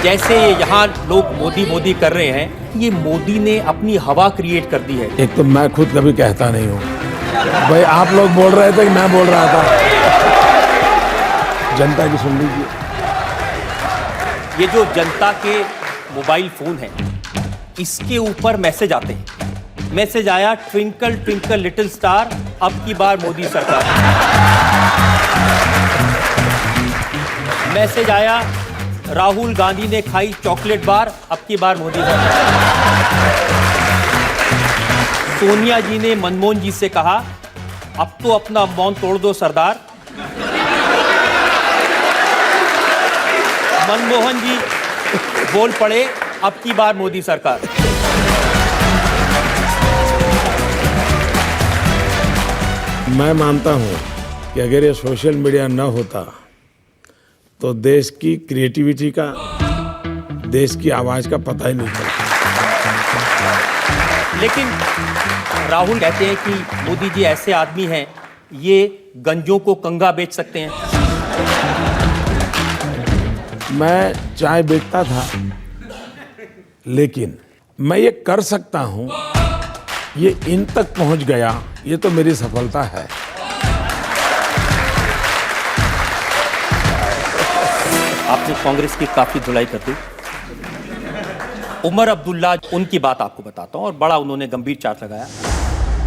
जैसे यहाँ लोग मोदी मोदी कर रहे हैं, ये मोदी ने अपनी हवा क्रिएट कर दी है। एक तो मैं खुद कभी कहता नहीं हूँ भाई, आप लोग बोल रहे थे कि मैं बोल रहा था। जनता की सुन लीजिए। ये जो जनता के मोबाइल फोन है, इसके ऊपर मैसेज आते हैं। मैसेज आया, ट्विंकल ट्विंकल लिटिल स्टार, अब की बार मोदी सरकार। मैसेज आया, राहुल गांधी ने खाई चॉकलेट बार, अब की बार मोदी सरकार। सोनिया जी ने मनमोहन जी से कहा, अब तो अपना मौन तोड़ दो सरदार। मनमोहन जी बोल पड़े, अब की बार मोदी सरकार। मैं मानता हूं कि अगर ये सोशल मीडिया न होता तो देश की क्रिएटिविटी का, देश की आवाज का पता ही नहीं चलता। लेकिन राहुल कहते हैं कि मोदी जी ऐसे आदमी हैं, ये गंजों को कंगा बेच सकते हैं। मैं चाय बेचता था, लेकिन मैं ये कर सकता हूं, ये इन तक पहुंच गया, ये तो मेरी सफलता है। आपने कांग्रेस की काफी धुलाई कर दी। उमर अब्दुल्ला, उनकी बात आपको बताता हूं, और बड़ा उन्होंने गंभीर चार्ज लगाया।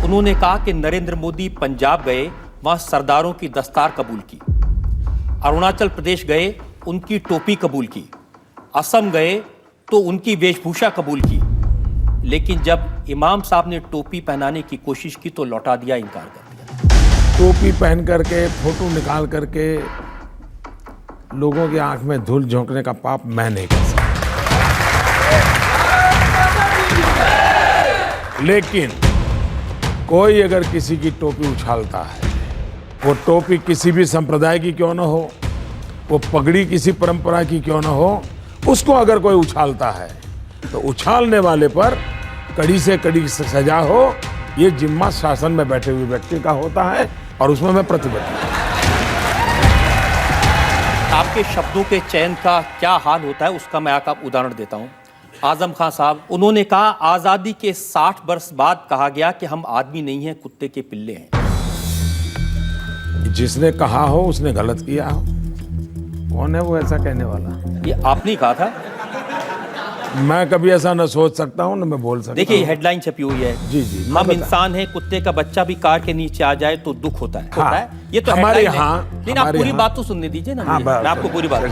उन्होंने कहा कि नरेंद्र मोदी पंजाब गए, वहां सरदारों की दस्तार कबूल की। अरुणाचल प्रदेश गए, उनकी टोपी कबूल की। असम गए तो उनकी वेशभूषा कबूल की। लेकिन जब इमाम साहब ने टोपी पहनाने की कोशिश की तो लौटा दिया, इनकार कर दिया। टोपी पहन करके, फोटो निकाल करके लोगों की आंख में धूल झोंकने का पाप मैं नहीं कर सकता। लेकिन कोई अगर किसी की टोपी उछालता है, वो टोपी किसी भी संप्रदाय की क्यों ना हो, वो पगड़ी किसी परंपरा की क्यों ना हो, उसको अगर कोई उछालता है तो उछालने वाले पर कड़ी से कड़ी सजा हो, ये जिम्मा शासन में बैठे हुए व्यक्ति का होता है, और उसमें मैं प्रतिबद्ध हूं। आपके शब्दों के चयन का क्या हाल होता है, उसका मैं आपको उदाहरण देता हूं। आजम खान साहब, उन्होंने कहा, आजादी के 60 वर्ष बाद कहा गया कि हम आदमी नहीं हैं, कुत्ते के पिल्ले हैं। जिसने कहा हो उसने गलत किया हो। कौन है वो ऐसा कहने वाला? ये आपने कहा था। मैं कभी ऐसा न सोच सकता हूं, न मैं बोल सकता हूं। देखिए, हेडलाइन छपी हुई है। जी जी, हम इंसान हैं, कुत्ते का बच्चा भी कार के नीचे आ जाए तो दुख होता है। हाँ, होता है। ये तो हमारे हेडलाइन है। यहाँ, लेकिन आप पूरी बात तो सुनने दीजिए ना। मैं आपको पूरी बात।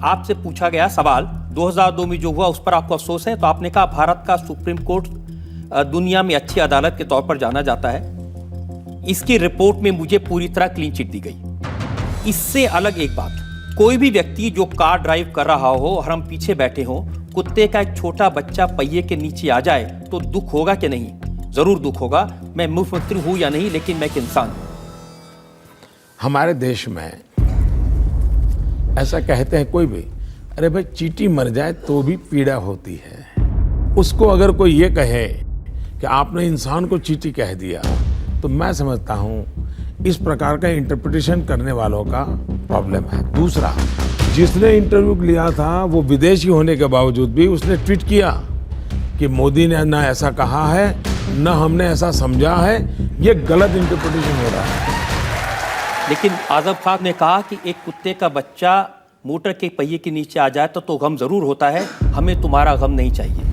आपसे पूछा गया सवाल 2002 में जो हुआ, उस पर आपको अफसोस है? तो आपने कहा, भारत का सुप्रीम कोर्ट दुनिया में अच्छी अदालत के तौर पर जाना जाता है। इसकी रिपोर्ट में मुझे पूरी तरह क्लीन चिट दी गई। इससे अलग एक बात, कोई भी व्यक्ति जो कार ड्राइव कर रहा हो और हम पीछे बैठे हों, कुत्ते का एक छोटा बच्चा पहिए के नीचे आ जाए तो दुख होगा कि नहीं? जरूर दुख होगा। मैं मुख्यमंत्री हूं या नहीं, लेकिन मैं एक इंसान हूं। हमारे देश में ऐसा कहते हैं कोई भी, अरे भाई चींटी मर जाए तो भी पीड़ा होती है। उसको अगर कोई ये कहे कि आपने इंसान को चींटी कह दिया, तो मैं समझता हूं इस प्रकार का इंटरप्रिटेशन करने वालों का प्रॉब्लम है। दूसरा, जिसने इंटरव्यू लिया था वो विदेशी होने के बावजूद भी उसने ट्वीट किया कि मोदी ने ना ऐसा कहा है, ना हमने ऐसा समझा है। ये गलत इंटरप्रिटेशन हो रहा है। लेकिन आजम खान ने कहा कि एक कुत्ते का बच्चा मोटर के पहिए के नीचे आ जाए तो गम जरूर होता है, हमें तुम्हारा गम नहीं चाहिए।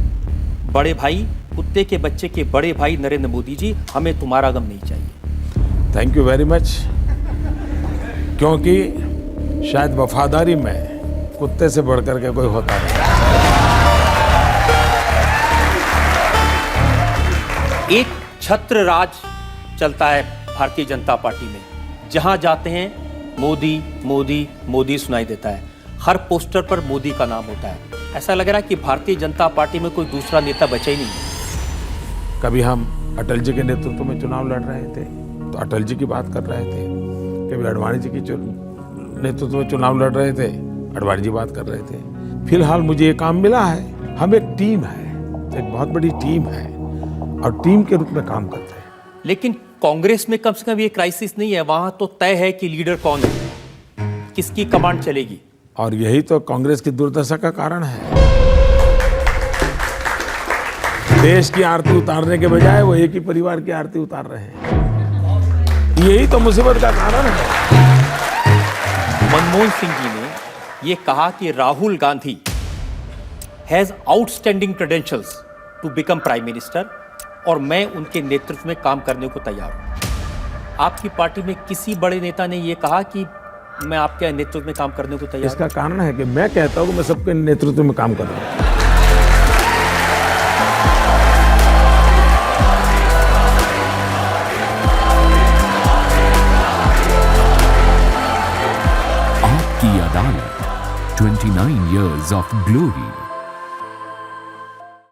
बड़े भाई, कुत्ते के बच्चे के बड़े भाई नरेंद्र मोदी जी, हमें तुम्हारा गम नहीं चाहिए। Thank you very much. क्योंकि शायद वफादारी में कुत्ते से बढ़कर के कोई होता नहीं। एक छत्र राज चलता है भारतीय जनता पार्टी में। जहां जाते हैं मोदी मोदी मोदी सुनाई देता है। हर पोस्टर पर मोदी का नाम होता है। ऐसा लग रहा है कि भारतीय जनता पार्टी में कोई दूसरा नेता बचा ही नहीं है। कभी हम अटल जी के नेतृत्व में चुनाव लड़ रहे थे तो अटल जी की बात कर रहे थे, कभी अडवाणी जी की नेतृत्व में चुनाव लड़ रहे थे, अडवाणी जी बात कर रहे थे। फिलहाल मुझे ये काम मिला है, हम एक टीम है, एक बहुत बड़ी टीम है और टीम के रूप में काम करते हैं। लेकिन कांग्रेस में कम से कम ये क्राइसिस नहीं है। वहां तो तय है कि लीडर कौन है, किसकी कमांड चलेगी। और यही तो कांग्रेस की दुर्दशा का कारण है। देश की आरती उतारने के बजाय वो एक ही परिवार की आरती उतार रहे हैं। यही तो मुसीबत का कारण है। मनमोहन सिंह जी ने ये कहा कि Rahul Gandhi has outstanding credentials to become prime minister और मैं उनके नेतृत्व में काम करने को तैयार हूं। आपकी पार्टी में किसी बड़े नेता ने यह कहा कि मैं आपके नेतृत्व में काम करने को तैयार हूं? इसका कारण है कि मैं कहता हूं कि मैं सबके नेतृत्व में काम कर रहा हूं। आपकी अदालत 29 years of glory.